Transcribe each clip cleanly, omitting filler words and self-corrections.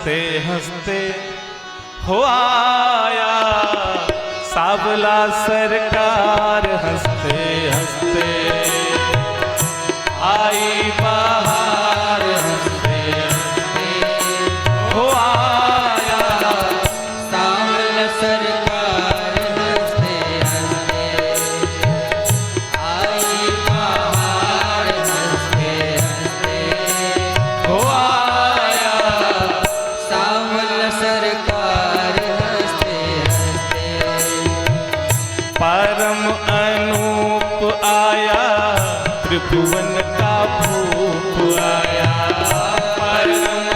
हंसते हंसते हो आया सावला सरकार, हंसते हंसते आई बहार, हंसते हंसते हो आया सावला सरकार, हंसते हंसते आई बहार, हंसते हंसते हो आया सावला सरकार, हंसते हंसते परम अनूप आया त्रिभुवन का भूप आया, परम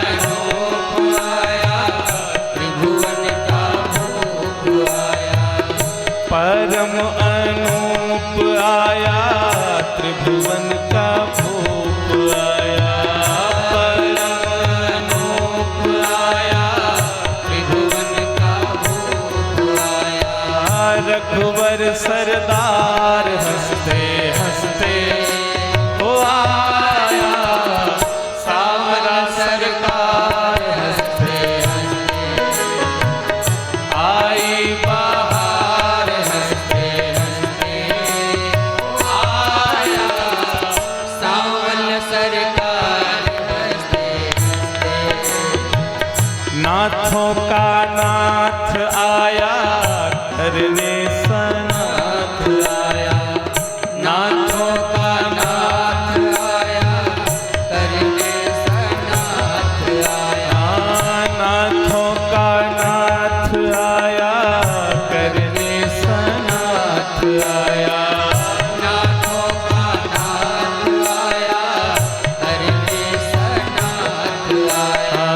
अनूप आया त्रिभुवन का भूप आया, परम अनूप आया त्रिभुवन का भूप आया, परम अनूप आया त्रिभुवन का भूप आया, रघुवर सरदार, हंसते हंसते हो आया सावला सरकार, हंसते हंसते आई बहार, हंसते हंसते आया सावला सरकार, हंसते हंसते नाथों का नाथ आया करने सनाथ आया, नाथों का नाथ आया करने सनाथ आया, नाथों का नाथ आया करने सनाथ आया, नाथों का नाथ आया करने सनाथ आया,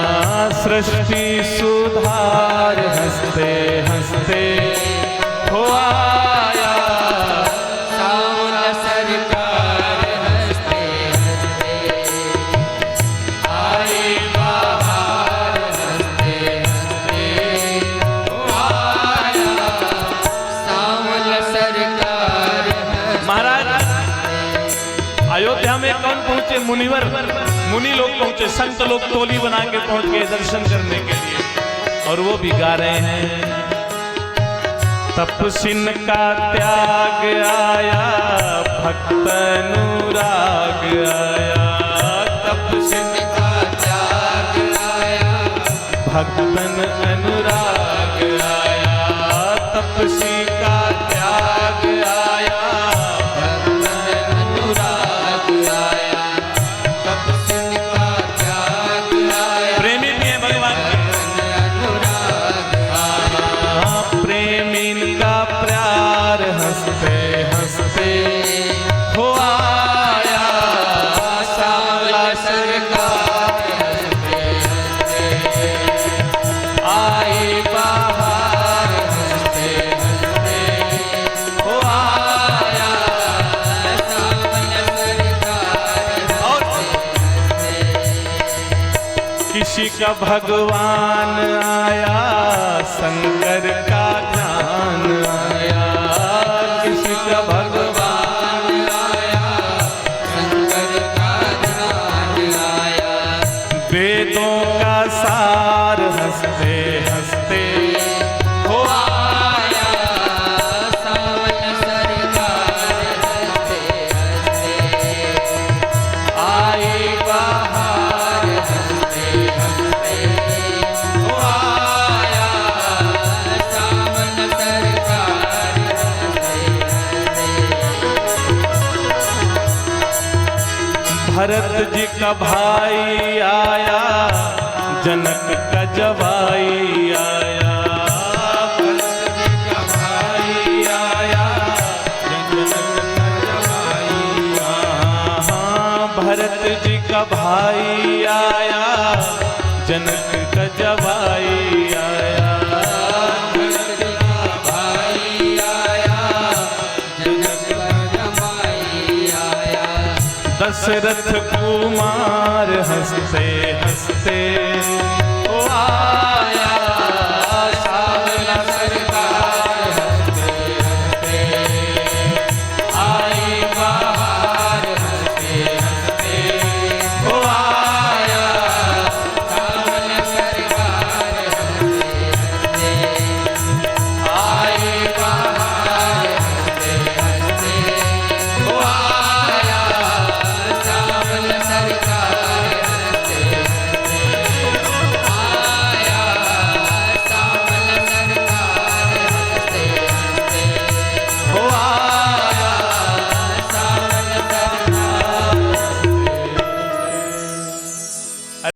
सृष्टि सुधार, हंसते हंसते हो आया सावला सरकार, हंसते हंसते आई बहार, हंसते हंसते आया सावला सरकार, महाराज अयोध्या में कौन पहुंचे? मुनिवर, मुनि लोग पहुंचे, संत लोग टोली बना के पहुंच गए दर्शन करने के लिए, और वो भी गा रहे हैं तपसिन का त्याग आया भक्त अनुराग आया, तपसिन का त्याग आया भक्तन अनुराग आया, तपसी का त्याग आया भक्तन अनुराग आया, तपसिन का त्याग आया प्रेमी भी है भगवान के, अनुराग आया, प्रेमी का प्यार, हंसते हंसते हो आया सावला सरकार, हंसते हंसते आई बहार, हंसते हंसते हो आया सावला सरकार, और किसी का भगवान आया शंकर का ध्यान आया, किसी का भगवान आया शंकर का ध्यान आया, वेदों का सार, हंसते हंसते हो आया सावला सरकार, हंसते हंसते आई बहार, हंसते हंसते हो आया सावला सरकार, हंसते हंसते भरत जी का भाई आया जनक का जवाई आया, भरत जी का भाई आया जनक का जवाई आया, भरत जी का भाई आया जनक का जवाई आया, भरत का भाई आया जनक का जमाई आया, दशरथ कुमार, हंसते हंसते